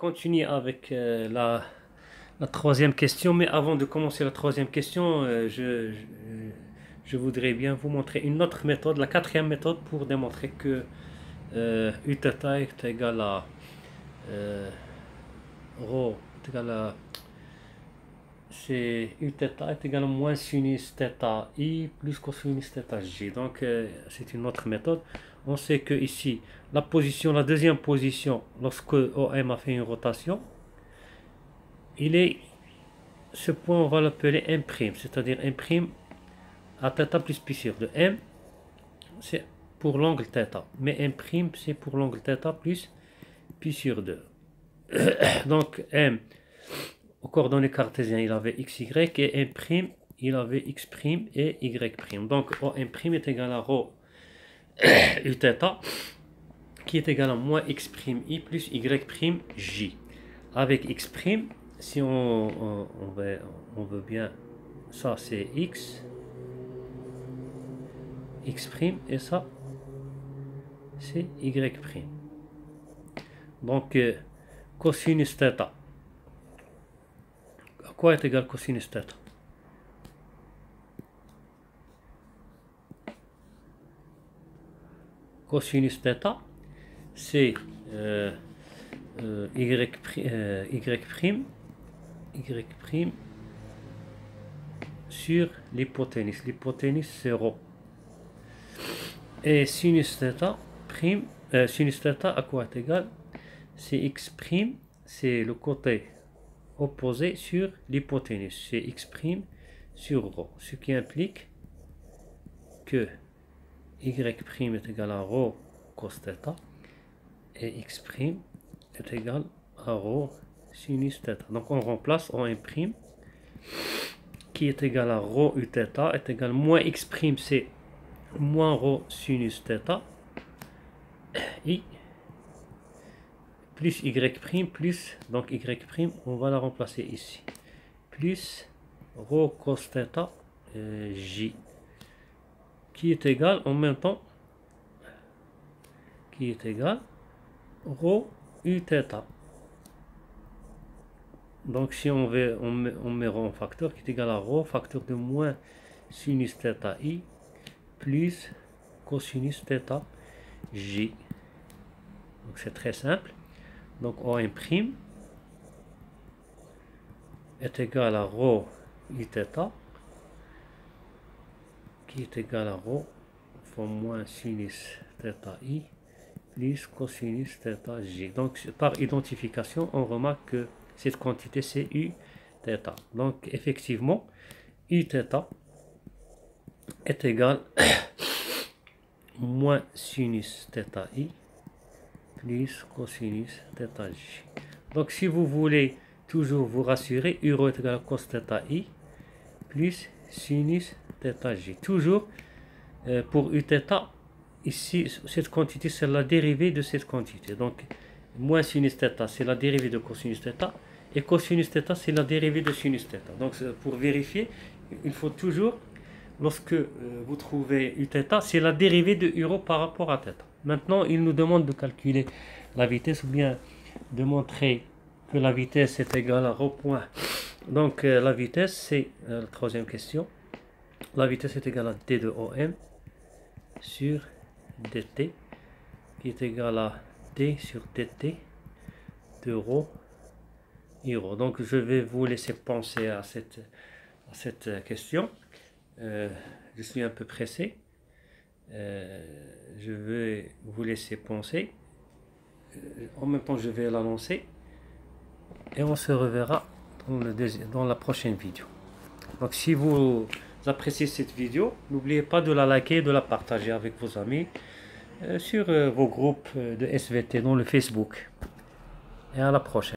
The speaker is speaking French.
continuer avec la troisième question, mais avant de commencer la troisième question, je voudrais bien vous montrer une autre méthode, la quatrième méthode, pour démontrer que Uθ est égal à ρ est égal à c'est Uθ est égal à moins sinus θ I plus cosinus θ J. Donc c'est une autre méthode. On sait que ici la deuxième position, lorsque OM a fait une rotation, ce point on va l'appeler M', c'est-à-dire M' à θ plus pi sur 2. M c'est pour l'angle θ, mais M' c'est pour l'angle θ plus pi sur 2. Donc M aux coordonnées cartésiennes il avait xy et M' il avait x' et y'. Donc OM' est égal à ρ Uθ qui est égal à moins x' i plus y' j. Avec x', si on veut bien, ça c'est x' et ça c'est y'. Donc cosinus θ. À quoi est égal cosinus θ? Cosinus θ, c'est y' sur l'hypoténuse. L'hypoténuse c'est ρ. Et sinus θ, sinus θ à quoi est égal? C'est x', c'est le côté opposé sur l'hypoténuse. C'est x' sur ρ. Ce qui implique que y' est égal à ρ cos θ et x' est égal à ρ sinus θ. Donc on remplace en M' qui est égal à ρ Uθ est égal à moins x' c'est moins ρ sinus θ i plus y' plus, donc y' on va la remplacer ici, plus ρ cos θ j qui est égal en même temps, qui est égal ρ Uθ. Donc si on met ρ en facteur qui est égal à ρ facteur de moins sinus θ i plus cosinus θ j. Donc c'est très simple. Donc OM' est égal à ρ Uθ qui est égal à ρ fois moins sinus θ i plus cosinus θ j. Donc par identification on remarque que cette quantité c'est Uθ. Donc effectivement Uθ est égal moins sinus θ i plus cosinus θ j. Donc si vous voulez toujours vous rassurer, U est égal à cos θ i plus sinus θ j. Toujours pour Uθ, ici cette quantité c'est la dérivée de cette quantité. Donc moins sinus θ c'est la dérivée de cosinus θ et cosinus θ c'est la dérivée de sinus θ. Donc pour vérifier, il faut toujours, lorsque vous trouvez Uθ, c'est la dérivée de U par rapport à θ. Maintenant, il nous demande de calculer la vitesse ou bien de montrer que la vitesse est égale à ρ point. Donc la vitesse, c'est la troisième question. La vitesse est égale à d de OM sur dt qui est égal à d sur dt de ρ i ρ. Donc je vais vous laisser penser à cette question. Je suis un peu pressé. Je vais vous laisser penser. En même temps, je vais l'annoncer. Et on se reverra dans la prochaine vidéo. Donc si vous appréciez cette vidéo, n'oubliez pas de la liker et de la partager avec vos amis sur vos groupes de SVT dans le Facebook. Et à la prochaine.